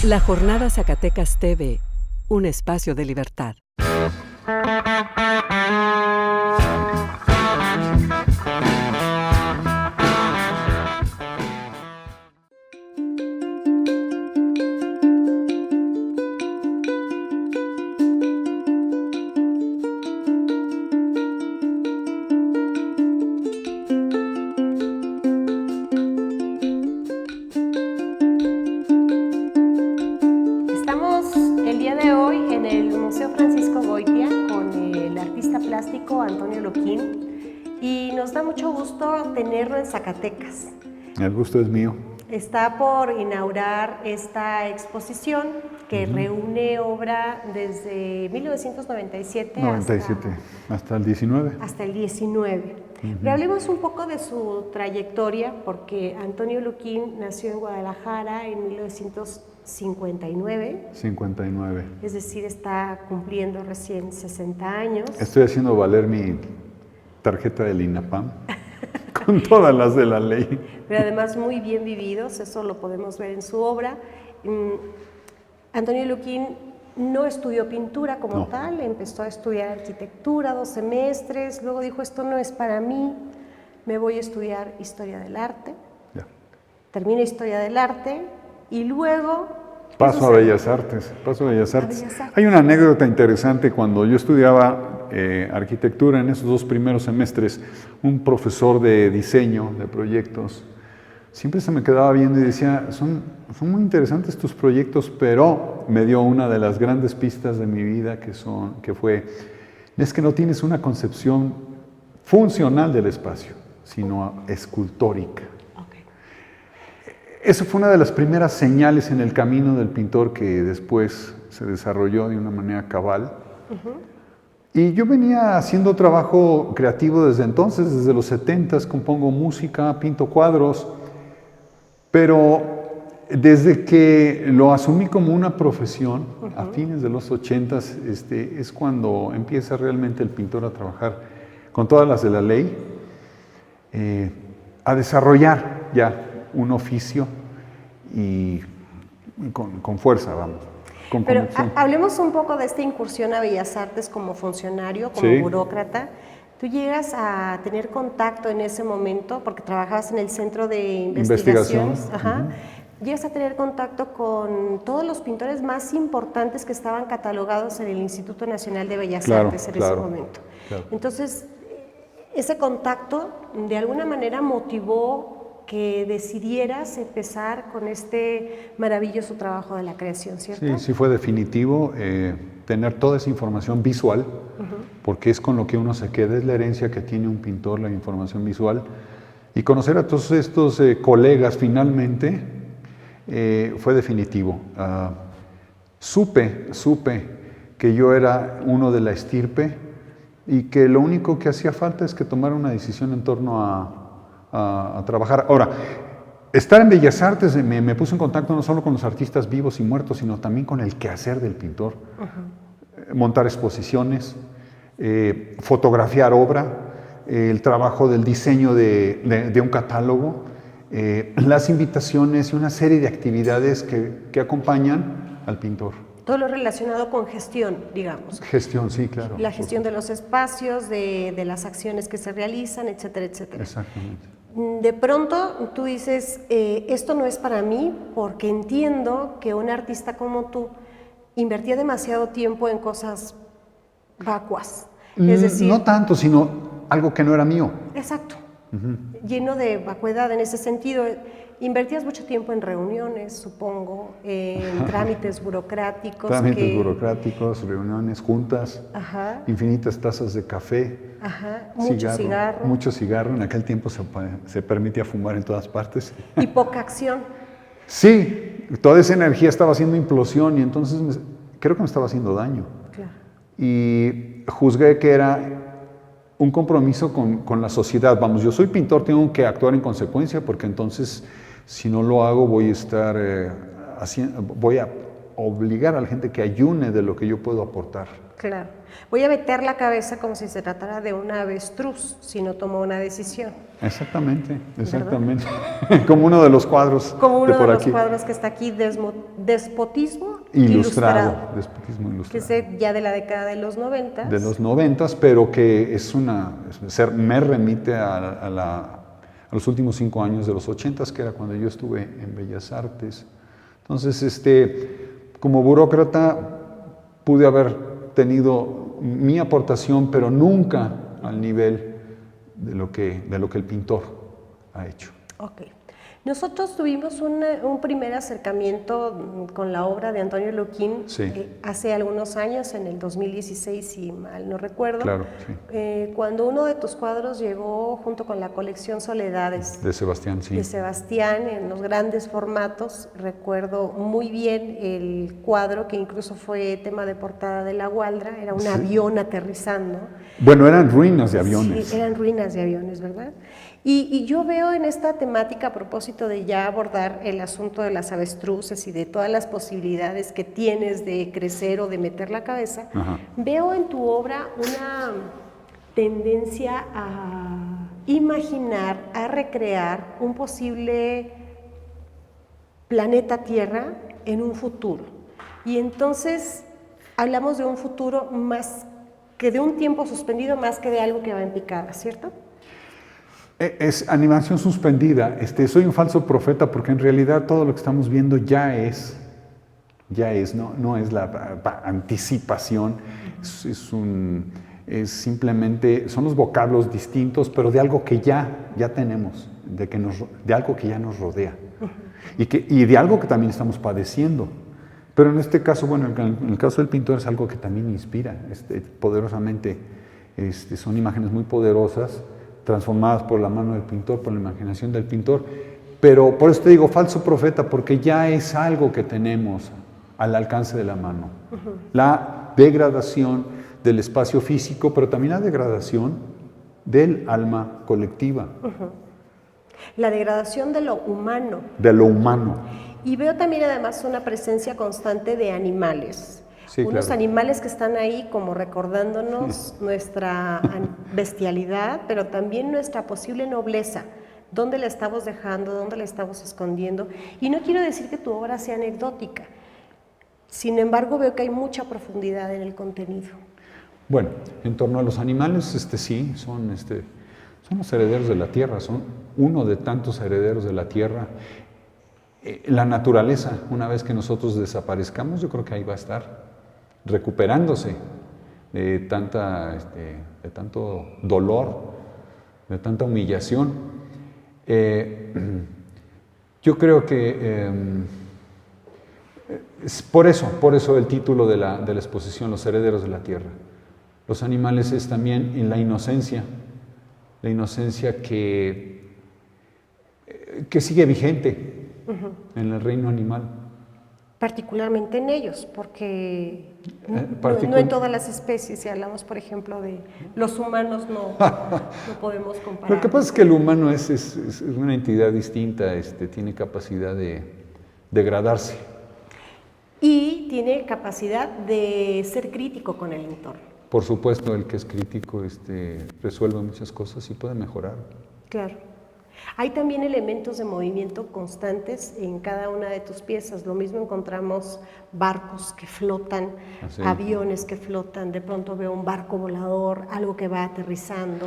La Jornada Zacatecas TV, un espacio de libertad. El día de hoy en el Museo Francisco Goitia con el artista plástico Antonio Luquín y nos da mucho gusto tenerlo en Zacatecas. El gusto es mío. Está por inaugurar esta exposición que reúne obra desde 1997 hasta el 19. Hasta el 19. Pero hablemos un poco de su trayectoria, porque Antonio Luquín nació en Guadalajara en 1959. 59. Es decir, está cumpliendo recién 60 años. Estoy haciendo valer mi tarjeta del INAPAM con todas las de la ley. Pero además muy bien vividos, eso lo podemos ver en su obra. Antonio Luquín no estudió pintura como tal, empezó a estudiar arquitectura 2 semestres, luego dijo, esto no es para mí, me voy a estudiar historia del arte. Ya. Termina historia del arte y luego... Paso a Bellas Artes. Hay una anécdota interesante. Cuando yo estudiaba arquitectura en esos 2 primeros semestres, un profesor de diseño de proyectos siempre se me quedaba viendo y decía, son muy interesantes tus proyectos, pero me dio una de las grandes pistas de mi vida que fue, es que no tienes una concepción funcional del espacio, sino escultórica. Eso fue una de las primeras señales en el camino del pintor que después se desarrolló de una manera cabal. Y yo venía haciendo trabajo creativo desde entonces, desde los 70s, compongo música, pinto cuadros, pero desde que lo asumí como una profesión, a fines de los 80s, es cuando empieza realmente el pintor a trabajar con todas las de la ley, a desarrollar ya un oficio y con fuerza, vamos. Pero hablemos un poco de esta incursión a Bellas Artes como funcionario, como burócrata. Tú llegas a tener contacto en ese momento, porque trabajabas en el Centro de Investigaciones. Llegas a tener contacto con todos los pintores más importantes que estaban catalogados en el Instituto Nacional de Bellas Artes en ese momento. Entonces, ese contacto de alguna manera motivó que decidieras empezar con este maravilloso trabajo de la creación, ¿cierto? Sí fue definitivo tener toda esa información visual, porque es con lo que uno se queda, es la herencia que tiene un pintor, la información visual, y conocer a todos estos colegas finalmente fue definitivo. Supe que yo era uno de la estirpe y que lo único que hacía falta es que tomara una decisión en torno a trabajar. Ahora, estar en Bellas Artes me puso en contacto no solo con los artistas vivos y muertos, sino también con el quehacer del pintor. Montar exposiciones, fotografiar obra, el trabajo del diseño de un catálogo, las invitaciones y una serie de actividades que acompañan al pintor. Todo lo relacionado con gestión, digamos. Gestión, sí, claro. La gestión de los espacios, de las acciones que se realizan, etcétera, etcétera. Exactamente. De pronto tú dices, esto no es para mí, porque entiendo que un artista como tú invertía demasiado tiempo en cosas vacuas. Es decir, no tanto, sino algo que no era mío. Exacto. Lleno de vacuidad en ese sentido. Invertías mucho tiempo en reuniones, supongo, en trámites burocráticos. Burocráticos, reuniones, juntas, infinitas tazas de café, mucho cigarro. En aquel tiempo se permitía fumar en todas partes. Y poca acción. Sí, toda esa energía estaba haciendo implosión y entonces creo que me estaba haciendo daño. Claro. Y juzgué que era un compromiso con la sociedad. Vamos, yo soy pintor, tengo que actuar en consecuencia, porque entonces, si no lo hago, voy a obligar a la gente que ayune de lo que yo puedo aportar. Claro. Voy a meter la cabeza como si se tratara de un avestruz, si no tomo una decisión. Exactamente, exactamente. Como uno de los cuadros como uno de los aquí. cuadros que está aquí, despotismo Ilustrado. Despotismo ilustrado. Que es ya de la década de los 90. De los 90, pero que me remite a los últimos 5 años de los 80, que era cuando yo estuve en Bellas Artes. Entonces, como burócrata pude haber tenido mi aportación, pero nunca al nivel de lo que el pintor ha hecho. Ok. Nosotros tuvimos un primer acercamiento con la obra de Antonio Luquín hace algunos años, en el 2016, si mal no recuerdo. Claro, sí. Cuando uno de tus cuadros llegó junto con la colección Soledades. De Sebastián, sí. De Sebastián, en los grandes formatos. Recuerdo muy bien el cuadro, que incluso fue tema de portada de La Gualdra. Era un avión aterrizando. Bueno, eran ruinas de aviones. Sí, eran ruinas de aviones, ¿verdad? Y yo veo en esta temática, a propósito de ya abordar el asunto de las avestruces y de todas las posibilidades que tienes de crecer o de meter la cabeza, veo en tu obra una tendencia a imaginar, a recrear un posible planeta Tierra en un futuro. Y entonces hablamos de un futuro más que de un tiempo suspendido, más que de algo que va en picada, ¿cierto? Es animación suspendida. Soy un falso profeta porque en realidad todo lo que estamos viendo ya es, no es la anticipación, es simplemente, son los vocablos distintos, pero de algo que ya tenemos, de algo que ya nos rodea y de algo que también estamos padeciendo. Pero en este caso, bueno, en el caso del pintor es algo que también inspira poderosamente. Son imágenes muy poderosas, transformadas por la mano del pintor, por la imaginación del pintor, pero por eso te digo falso profeta, porque ya es algo que tenemos al alcance de la mano. La degradación del espacio físico, pero también la degradación del alma colectiva. La degradación de lo humano. De lo humano. Y veo también además una presencia constante de animales. Sí, unos claro. Animales que están ahí como recordándonos nuestra bestialidad, pero también nuestra posible nobleza. ¿Dónde la estamos dejando? ¿Dónde la estamos escondiendo? Y no quiero decir que tu obra sea anecdótica. Sin embargo, veo que hay mucha profundidad en el contenido. Bueno, en torno a los animales, sí, son los herederos de la tierra, son uno de tantos herederos de la tierra. La naturaleza, una vez que nosotros desaparezcamos, yo creo que ahí va a estar, recuperándose de tanto dolor, de tanta humillación. Yo creo que es por eso el título de la exposición, Los herederos de la tierra. Los animales es también en la inocencia que sigue vigente en el reino animal. Particularmente en ellos, porque no en todas las especies. Si hablamos, por ejemplo, de los humanos, no podemos comparar. Lo que pasa es que el humano es una entidad distinta, tiene capacidad de degradarse. Y tiene capacidad de ser crítico con el entorno. Por supuesto, el que es crítico resuelve muchas cosas y puede mejorar. Claro. Hay también elementos de movimiento constantes en cada una de tus piezas. Lo mismo encontramos barcos que flotan, aviones que flotan, de pronto veo un barco volador, algo que va aterrizando.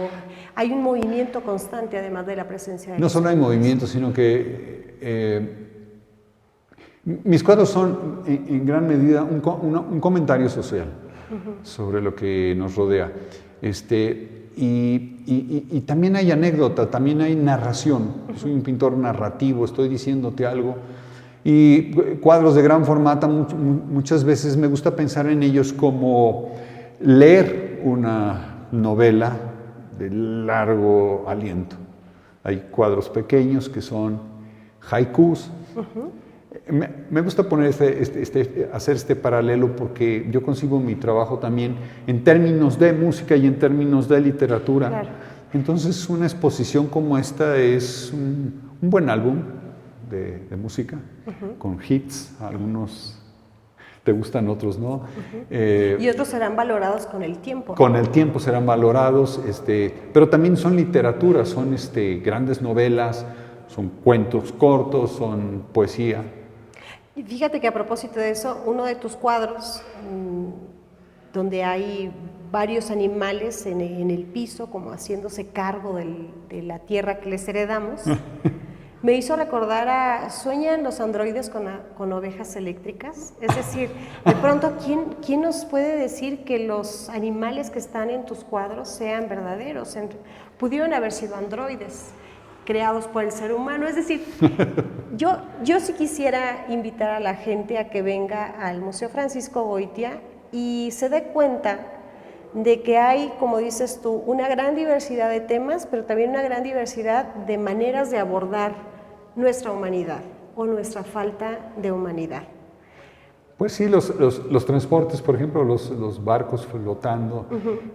Hay un movimiento constante, además de la presencia de... No solo hay movimiento, sino que mis cuadros son en gran medida un comentario social sobre lo que nos rodea. Y también hay anécdota, también hay narración. Soy un pintor narrativo, estoy diciéndote algo. Y cuadros de gran formato, muchas veces me gusta pensar en ellos como leer una novela de largo aliento. Hay cuadros pequeños que son haikus. Me gusta poner hacer este paralelo porque yo concibo mi trabajo también en términos de música y en términos de literatura. Claro. Entonces, una exposición como esta es un buen álbum de música, con hits, algunos te gustan, otros no. Y otros serán valorados con el tiempo. Con el tiempo serán valorados, pero también son literatura, son grandes novelas, son cuentos cortos, son poesía. Y fíjate que a propósito de eso, uno de tus cuadros, donde hay varios animales en el piso, como haciéndose cargo de la tierra que les heredamos, me hizo recordar ¿sueñan los androides con ovejas eléctricas? Es decir, de pronto, ¿quién nos puede decir que los animales que están en tus cuadros sean verdaderos? Pudieron haber sido androides creados por el ser humano. Es decir, yo sí quisiera invitar a la gente a que venga al Museo Francisco Goitia y se dé cuenta de que hay, como dices tú, una gran diversidad de temas, pero también una gran diversidad de maneras de abordar nuestra humanidad o nuestra falta de humanidad. Pues sí, los transportes, por ejemplo, los barcos flotando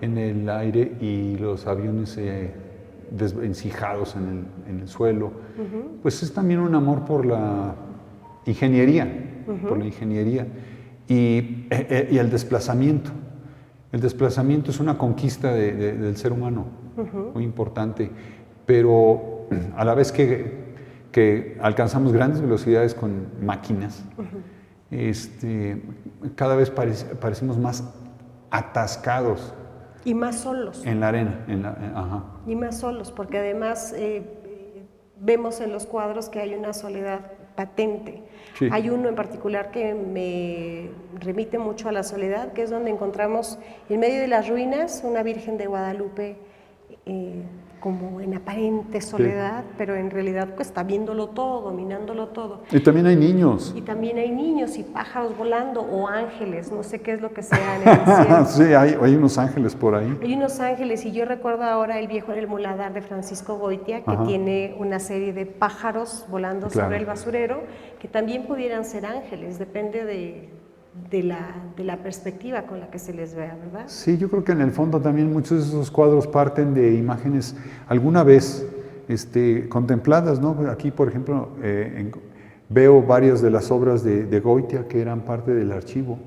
en el aire y los aviones encijados en el suelo, pues es también un amor por la ingeniería, y el desplazamiento. El desplazamiento es una conquista del ser humano, muy importante, pero a la vez que alcanzamos grandes velocidades con máquinas, cada vez parecemos más atascados. Y más solos. En la arena. Y más solos, porque además vemos en los cuadros que hay una soledad patente. Sí. Hay uno en particular que me remite mucho a la soledad, que es donde encontramos en medio de las ruinas una Virgen de Guadalupe como en aparente soledad, sí, pero en realidad pues, está viéndolo todo, dominándolo todo. Y también hay niños. Y también hay niños y pájaros volando o ángeles, no sé qué es lo que sea en el cielo. Sí, hay unos ángeles por ahí. Hay unos ángeles y yo recuerdo ahora El viejo en el muladar de Francisco Goitia, que tiene una serie de pájaros volando sobre el basurero, que también pudieran ser ángeles, depende de la perspectiva con la que se les vea, ¿verdad? Sí, yo creo que en el fondo también muchos de esos cuadros parten de imágenes alguna vez contempladas, ¿no? Aquí, por ejemplo, veo varias de las obras de Goitia que eran parte del archivo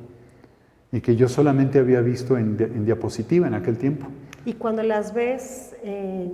y que yo solamente había visto en diapositiva en aquel tiempo. Y cuando las ves...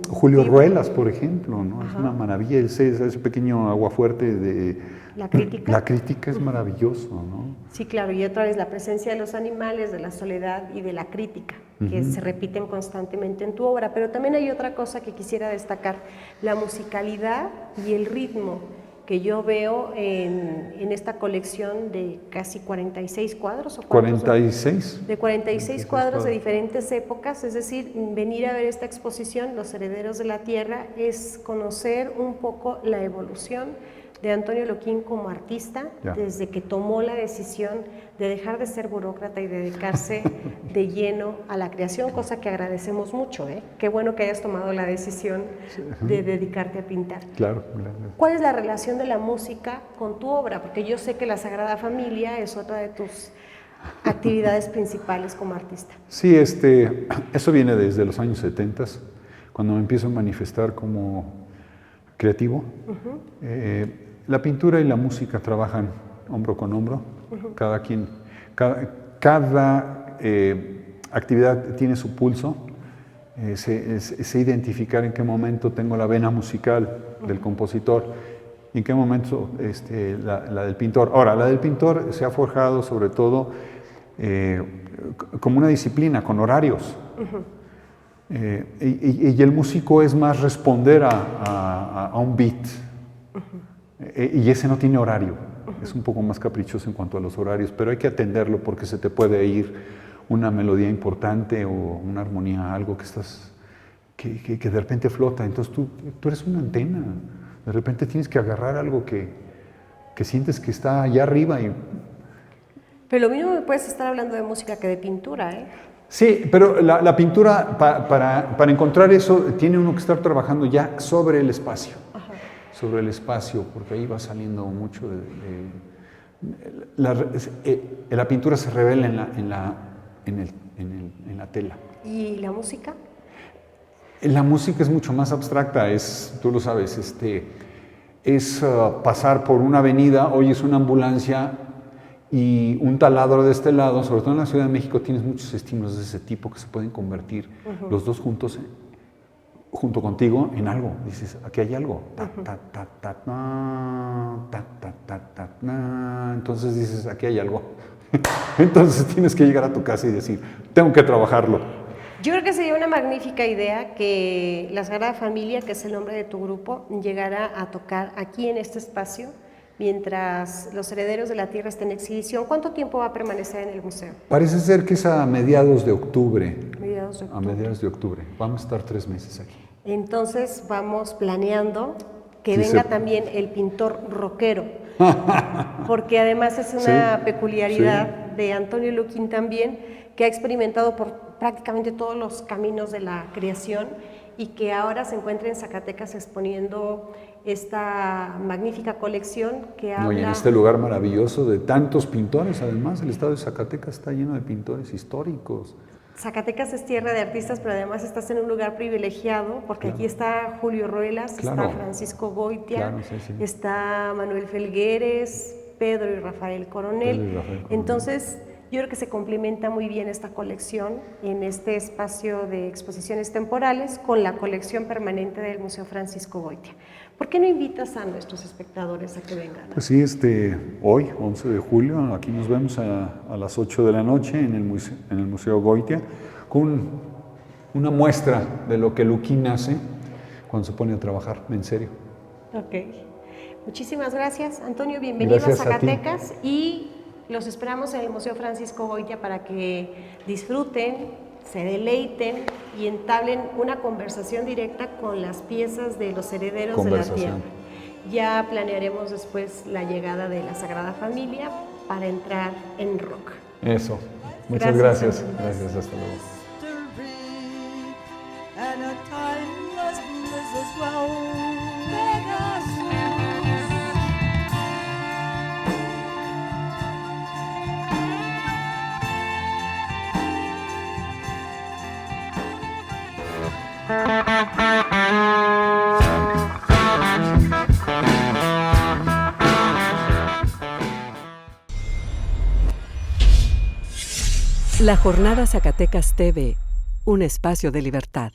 Julio Ruelas, por ejemplo, ¿no? Es una maravilla, ese pequeño aguafuerte de... La crítica. La crítica es maravilloso, ¿no? Sí, claro, y otra vez la presencia de los animales, de la soledad y de la crítica, que se repiten constantemente en tu obra. Pero también hay otra cosa que quisiera destacar, la musicalidad y el ritmo que yo veo en esta colección de casi 46 cuadros. ¿O 46. De 46 cuadros de diferentes épocas, es decir, venir a ver esta exposición, Los Herederos de la Tierra, es conocer un poco la evolución de Antonio Loquín como artista, desde que tomó la decisión de dejar de ser burócrata y dedicarse de lleno a la creación, cosa que agradecemos mucho, ¿eh? Qué bueno que hayas tomado la decisión de dedicarte a pintar. Claro. ¿Cuál es la relación de la música con tu obra? Porque yo sé que la Sagrada Familia es otra de tus actividades principales como artista. Sí, eso viene desde los años 70, cuando me empiezo a manifestar como creativo. La pintura y la música trabajan hombro con hombro. Cada actividad tiene su pulso. Sé identificar en qué momento tengo la vena musical del compositor y en qué momento la del pintor. Ahora, la del pintor se ha forjado sobre todo como una disciplina, con horarios. Y el músico es más responder a un beat. Y ese no tiene horario, es un poco más caprichoso en cuanto a los horarios, pero hay que atenderlo porque se te puede ir una melodía importante o una armonía, algo que de repente flota. Entonces tú eres una antena, de repente tienes que agarrar algo que sientes que está allá arriba. Pero lo mismo me puedes estar hablando de música que de pintura, ¿eh? Sí, pero la pintura, para encontrar eso, tiene uno que estar trabajando ya sobre el espacio. Sobre el espacio, porque ahí va saliendo mucho la pintura se revela en la tela. ¿Y la música? La música es mucho más abstracta, tú lo sabes, es pasar por una avenida, oyes una ambulancia y un taladro de este lado, sobre todo en la Ciudad de México, tienes muchos estímulos de ese tipo que se pueden convertir los dos juntos, junto contigo, en algo. Dices, aquí hay algo. Entonces dices, aquí hay algo. Entonces tienes que llegar a tu casa y decir, tengo que trabajarlo. Yo creo que sería una magnífica idea que la Sagrada Familia, que es el nombre de tu grupo, llegara a tocar aquí en este espacio mientras los herederos de la tierra estén en exhibición. ¿Cuánto tiempo va a permanecer en el museo? Parece ser que es a mediados de octubre. Mediados de octubre. A mediados de octubre. Vamos a estar 3 meses aquí. Entonces vamos planeando que Sí, venga también el pintor rockero, porque además es una peculiaridad de Antonio Luquín también, que ha experimentado por prácticamente todos los caminos de la creación y que ahora se encuentra en Zacatecas exponiendo esta magnífica colección que habla... No, y en este lugar maravilloso de tantos pintores, además el estado de Zacatecas está lleno de pintores históricos. Zacatecas es tierra de artistas, pero además estás en un lugar privilegiado, porque aquí está Julio Ruelas, está Francisco Goitia, está Manuel Felgueres, Pedro y Rafael Coronel. Entonces, yo creo que se complementa muy bien esta colección en este espacio de exposiciones temporales con la colección permanente del Museo Francisco Goitia. ¿Por qué no invitas a nuestros espectadores a que vengan? Pues sí, hoy, 11 de julio, aquí nos vemos a las 8 de la noche en el Museo Goitia, con una muestra de lo que Luquín hace cuando se pone a trabajar, en serio. Ok. Muchísimas gracias, Antonio. Bienvenido a Zacatecas y los esperamos en el Museo Francisco Goitia para que disfruten, se deleiten y entablen una conversación directa con las piezas de los herederos de la tierra. Ya planearemos después la llegada de la Sagrada Familia para entrar en rock. Eso. Muchas gracias. Gracias, hasta luego. La Jornada Zacatecas TV, un espacio de libertad.